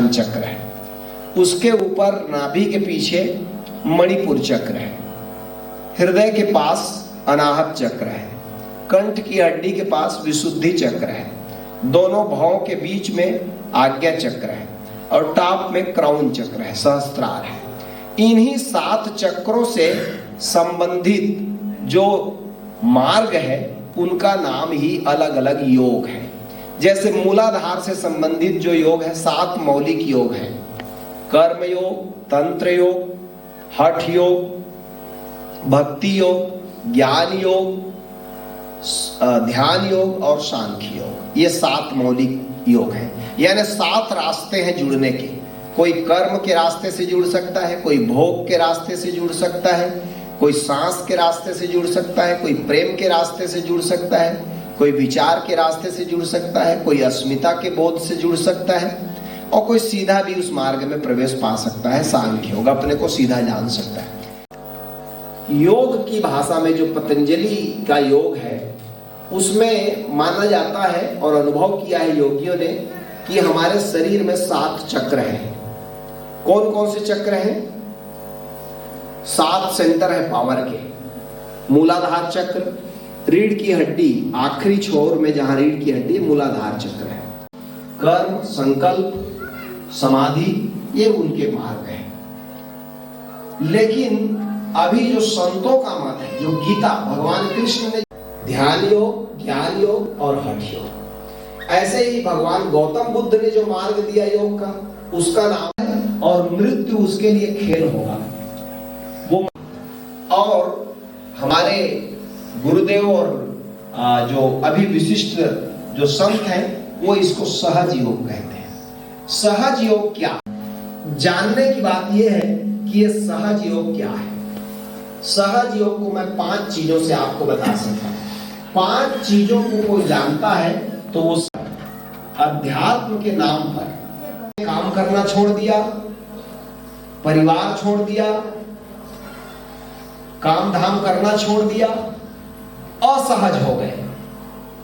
स्वादिष्ठान चक्र है, उसके ऊपर नाभि के पीछे मणिपुर चक्र है, हृदय के पास अनाहत चक्र है, कंठ की हड्डी के पास विशुद्धि चक्र है, दोनों भौं के बीच में आज्ञा चक्र है और टॉप में क्राउन चक्र है, सहस्त्रार है। इन्हीं 7 चक्रों से संबंधित जो मार्ग है उनका नाम ही अलग अलग योग है। जैसे मूलाधार से संबंधित जो योग है 7 मौलिक योग है, कर्म योग, तंत्र योग, हठ योग, भक्ति योग, ज्ञान योग, ध्यान योग और सांख्य योग। ये 7 मौलिक योग है, यानी 7 रास्ते हैं जुड़ने के। कोई कर्म के रास्ते से जुड़ सकता है, कोई भोग के रास्ते से जुड़ सकता है, कोई सांस के रास्ते से जुड़ सकता है, कोई प्रेम के रास्ते से जुड़ सकता है, कोई विचार के रास्ते से जुड़ सकता है, कोई अस्मिता के बोध से जुड़ सकता है और कोई सीधा भी उस मार्ग में प्रवेश पा सकता है। सांख्य योग अपने को सीधा जान सकता है। योग की भाषा में जो पतंजलि का योग है उसमें माना जाता है और अनुभव किया है योगियों ने कि हमारे शरीर में 7 चक्र हैं। कौन कौन से चक्र हैं? 7 सेंटर है पावर के। मूलाधार चक्र, रीढ़ की हड्डी आखिरी छोर में जहां रीढ़ की हड्डी मूलाधार चक्र है। कर्म, संकल्प, समाधि, ये उनके मार्ग हैं। लेकिन अभी जो संतों का मत है, जो गीता भगवान कृष्ण ने ध्यान योग, ज्ञान योग और हठ योग, ऐसे ही भगवान गौतम बुद्ध ने जो मार्ग दिया योग का, उसका नाम है और मृत्यु उसके लिए खेल होगा वो। और हमारे गुरुदेव और जो अभी विशिष्ट जो संत हैं वो इसको सहज योग कहते हैं। सहज योग क्या? जानने की बात यह है कि ये सहज योग क्या है। सहज योग को मैं 5 चीजों से आपको बता सकता हूं। 5 चीजों को कोई जानता है तो वो अध्यात्म के नाम पर काम करना छोड़ दिया, परिवार छोड़ दिया, काम धाम करना छोड़ दिया, असहज हो गए।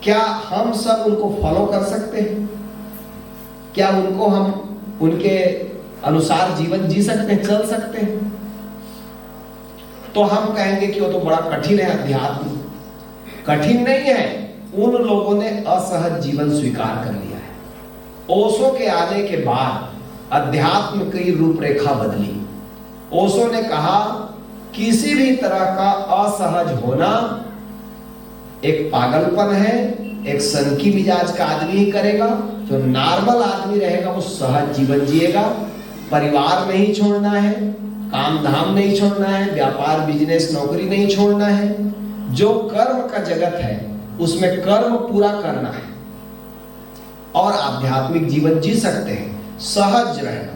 क्या हम सब उनको फॉलो कर सकते हैं? क्या उनको हम उनके अनुसार जीवन जी सकते हैं, चल सकते हैं? तो हम कहेंगे कि वो तो बड़ा कठिन है अध्यात्म। कठिन नहीं है, उन लोगों ने असहज जीवन स्वीकार कर लिया है। ओशो के आने के बाद अध्यात्म की रूपरेखा बदली। ओशो ने कहा किसी भी तरह का असहज होना एक पागलपन है, एक सनकी मिजाज का आदमी ही करेगा। जो नॉर्मल आदमी रहेगा वो सहज जीवन जिएगा। परिवार नहीं छोड़ना है, काम धाम नहीं छोड़ना है, व्यापार बिजनेस नौकरी नहीं छोड़ना है। जो कर्म का जगत है उसमें कर्म पूरा करना है और आध्यात्मिक जीवन जी सकते हैं। सहज रहना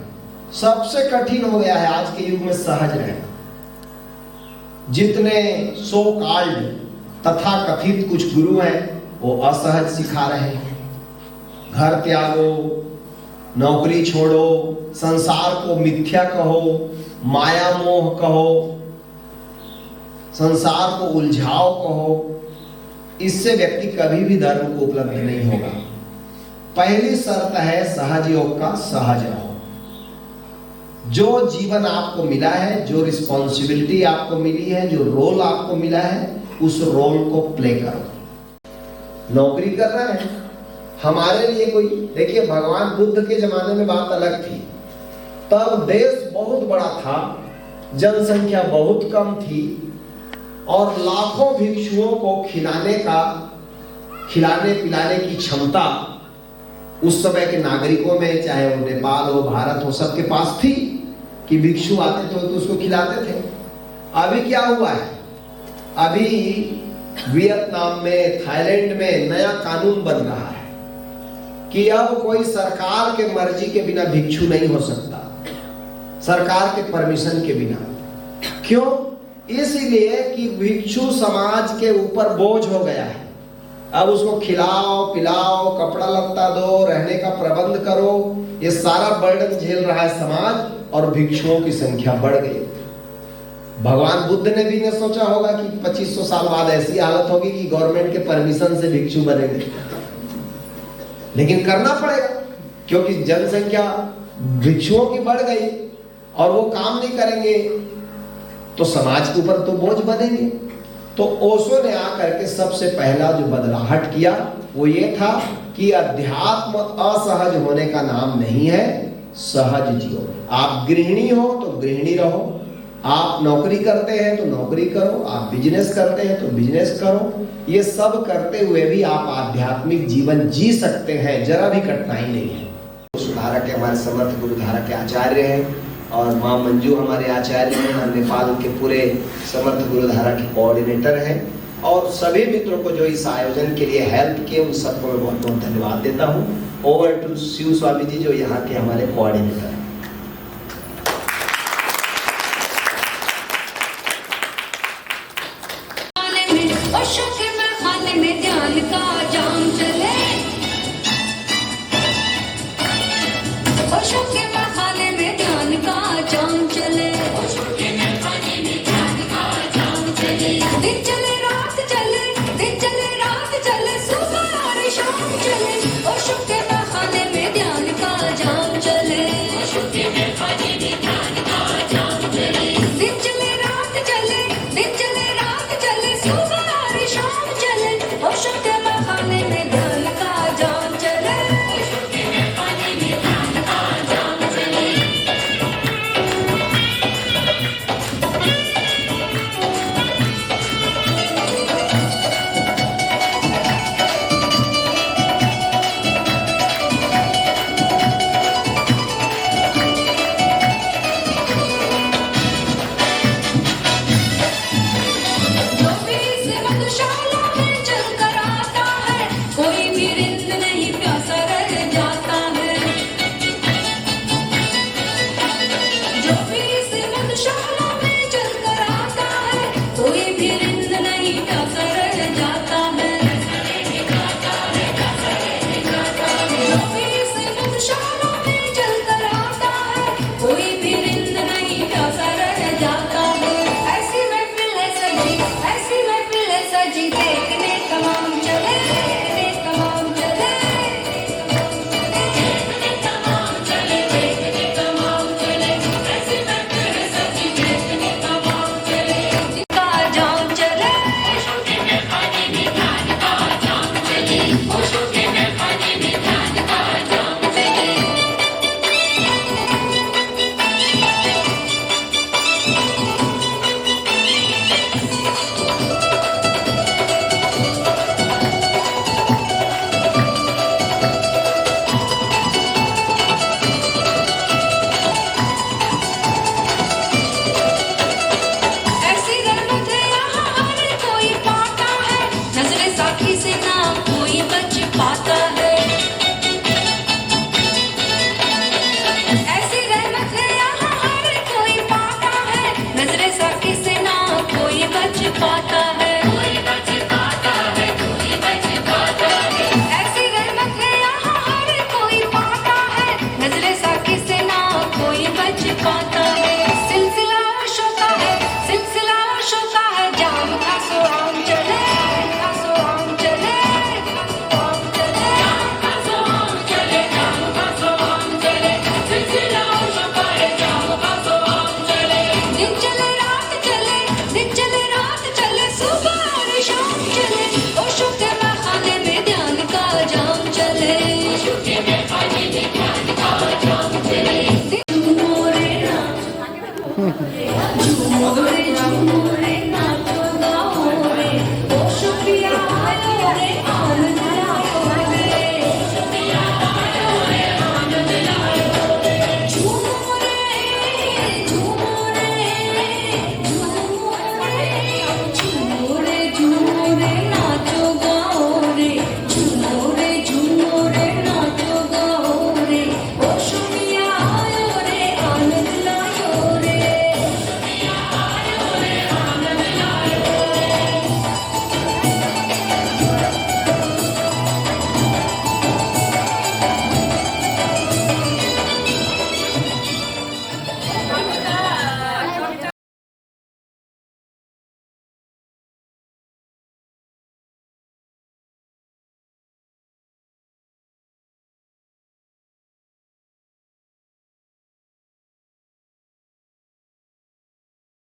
सबसे कठिन हो गया है आज के युग में, सहज रहना। जितने सो कॉल्ड तथा कथित कुछ गुरु हैं वो असहज सिखा रहे हैं। घर त्यागो, नौकरी छोड़ो, संसार को मिथ्या कहो, माया मोह कहो, संसार को उलझाओ कहो, इससे व्यक्ति कभी भी धर्म को उपलब्ध नहीं होगा। पहली शर्त है सहज योग का, सहज रहो। जो जीवन आपको मिला है, जो रिस्पॉन्सिबिलिटी आपको मिली है, जो रोल आपको मिला है, उस रोल को प्ले करो। नौकरी कर रहे हैं, हमारे लिए कोई, देखिए भगवान बुद्ध के जमाने में बात अलग थी। तब देश बहुत बड़ा था, जनसंख्या बहुत कम थी और लाखों भिक्षुओं को खिलाने पिलाने की क्षमता उस समय के नागरिकों में, चाहे वो नेपाल हो, भारत हो, सबके पास थी कि भिक्षु आते थे तो उसको खिलाते थे। अभी क्या हुआ है? अभी वियतनाम में, थाईलैंड में नया कानून बन रहा है कि अब कोई सरकार के मर्जी के बिना भिक्षु नहीं हो सकता, सरकार के परमिशन के बिना। क्यों? इसलिए कि भिक्षु समाज के ऊपर बोझ हो गया है। अब उसको खिलाओ पिलाओ, कपड़ा लत्ता दो, रहने का प्रबंध करो, ये सारा बर्डन झेल रहा है समाज और भिक्षुओं की संख्या बढ़ गई। भगवान बुद्ध ने भी नहीं सोचा होगा कि 2500 साल बाद ऐसी हालत होगी कि गवर्नमेंट के परमिशन से भिक्षु बनेंगे, लेकिन करना पड़ेगा क्योंकि जनसंख्या वृक्षों की बढ़ गई और वो काम नहीं करेंगे तो समाज के ऊपर तो बोझ बनेंगे। तो ओशो ने आकर के सबसे पहला जो बदलाहट किया वो ये था कि अध्यात्म असहज होने का नाम नहीं है, सहज जियो। आप गृहिणी हो तो गृहिणी रहो, आप नौकरी करते हैं तो नौकरी करो, आप बिजनेस करते हैं तो बिजनेस करो। ये सब करते हुए भी आप आध्यात्मिक जीवन जी सकते हैं, जरा भी कठिनाई नहीं है। सुधारक के हमारे समर्थ गुरुधारा के आचार्य हैं और माँ मंजू हमारे आचार्य हैं, हम नेपाल के पूरे समर्थ गुरुधारा के कोऑर्डिनेटर हैं। और सभी मित्रों को जो इस आयोजन के लिए हेल्प किए उन सबको मैं बहुत बहुत धन्यवाद देता हूँ। ओवर टू शिव स्वामी जी जो यहाँ के हमारे कोऑर्डिनेटर हैं।